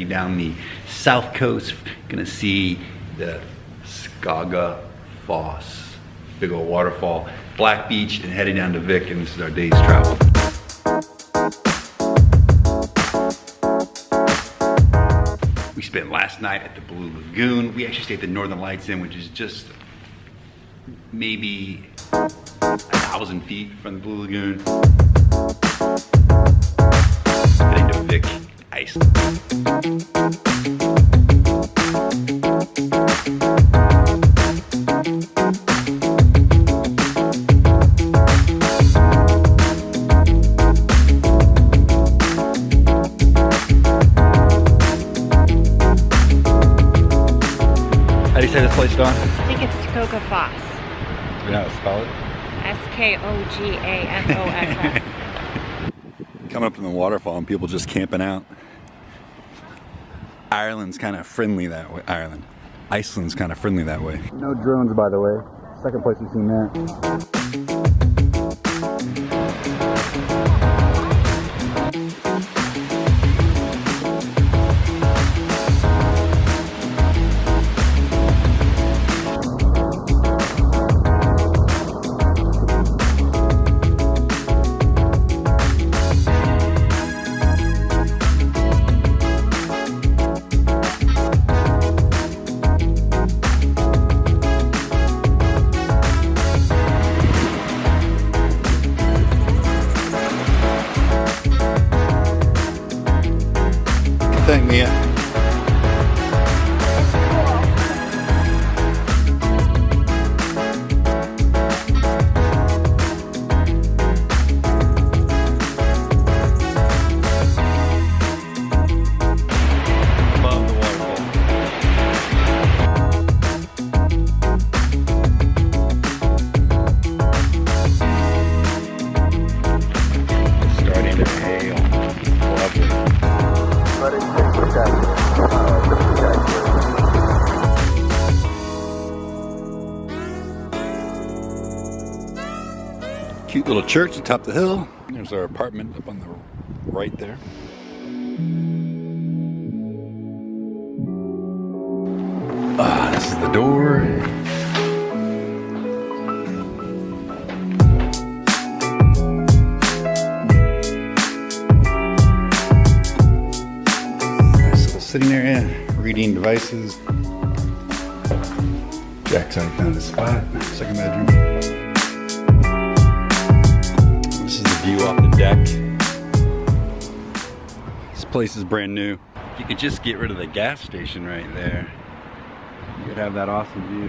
heading down the south coast. Gonna see the Skógafoss, big old waterfall, Black Beach, and heading down to Vik, and this is our day's travel. We spent last night at the Blue Lagoon. We actually stayed at the Northern Lights Inn, which is just maybe 1,000 feet from the Blue Lagoon. Heading to Vik Iceland. How do you say this place, Dawn? I think it's Skógafoss. Do you know how to spell it? Skógafoss. Coming up in the waterfall and people just camping out. Ireland's kind of friendly that way. Iceland's kind of friendly that way. No drones, by the way. Second place we've seen that. Thing, Mia. Above the waterfall. Starting to hail. Lovely. Cute little church atop the hill. There's our apartment up on the right there. This is the door. Nice little sitting area, reading devices. Jack's already found his spot. Second bedroom. This is the view off the deck. This place is brand new. If you could just get rid of the gas station right there, you could have that awesome view.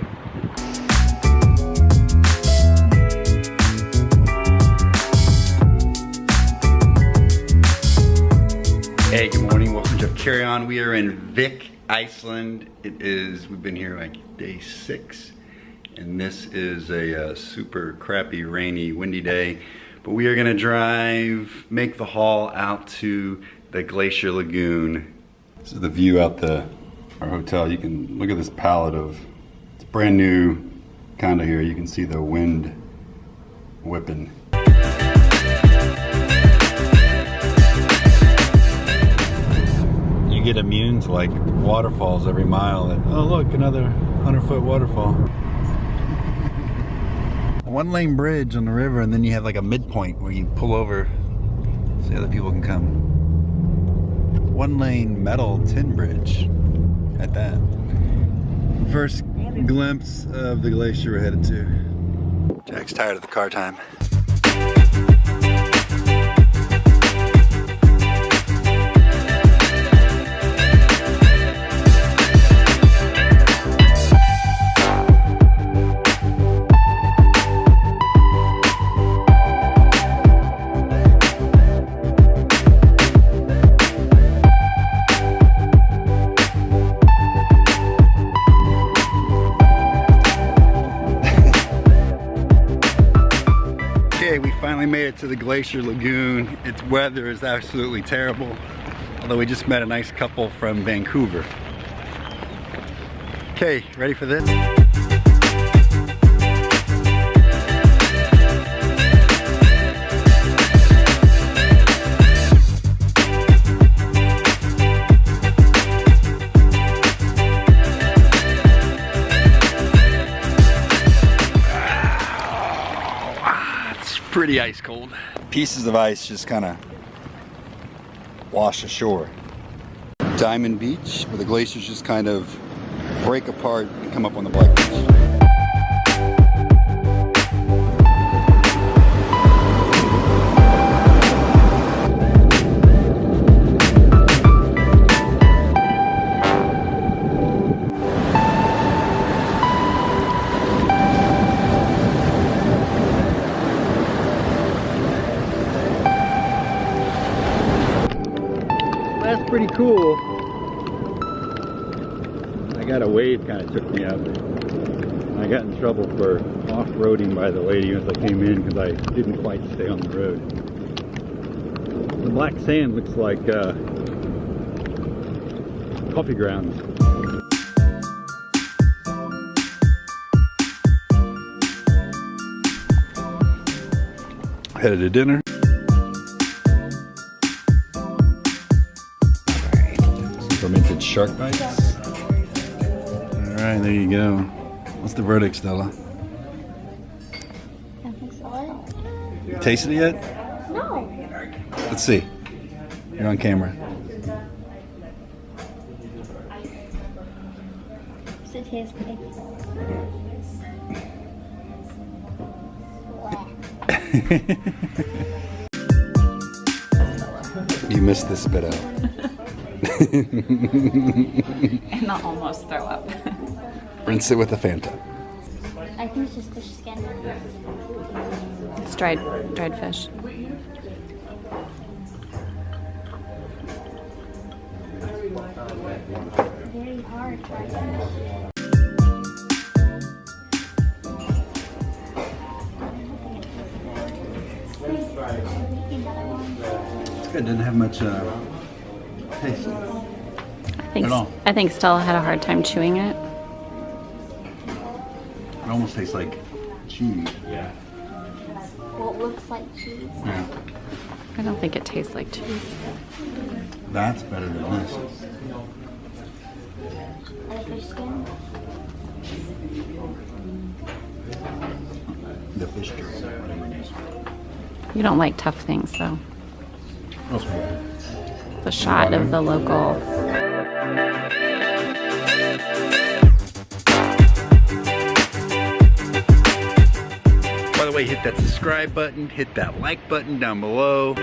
Hey, good morning. Welcome to Carry On. We are in Vik Iceland. We've been here like day 6, and this is a super crappy, rainy, windy day. But we are gonna make the haul out to the Glacier Lagoon. This is the view out our hotel. You can look at this palette it's brand new condo here. You can see the wind whipping. You get immune to like waterfalls every mile. Oh look, another 100-foot waterfall. One-lane bridge on the river, and then you have like a midpoint where you pull over so other people can come. One-lane metal tin bridge at that. First glimpse of the glacier we're headed to. Jack's tired of the car time. We finally made it to the Glacier Lagoon. Its weather is absolutely terrible, although we just met a nice couple from Vancouver. Okay, ready for this? pretty ice cold. Pieces of ice just kind of wash ashore. Diamond Beach, where the glaciers just kind of break apart and come up on the Black Beach. That's pretty cool. I got a wave kind of took me out. I got in trouble for off-roading by the lady as I came in because I didn't quite stay on the road. The black sand looks like coffee grounds. Headed to dinner. Fermented shark bites. Alright, there you go. What's the verdict, Stella? I think so. You tasted it yet? No. Let's see. You're on camera. Does it taste like? You missed the spit out. And I'll almost throw up. Rinse it with a Fanta. I think it's just fish skin. It's dried fish. Very hard. It didn't have much taste. At all. I think Stella had a hard time chewing it. It almost tastes like cheese. What looks like cheese. Yeah. I don't think it tastes like cheese. That's better than this. And the fish skin. The fish jerky, whatever it is. You don't like tough things, though. That's right. The shot of the local. By the way, hit that subscribe button, hit that like button down below.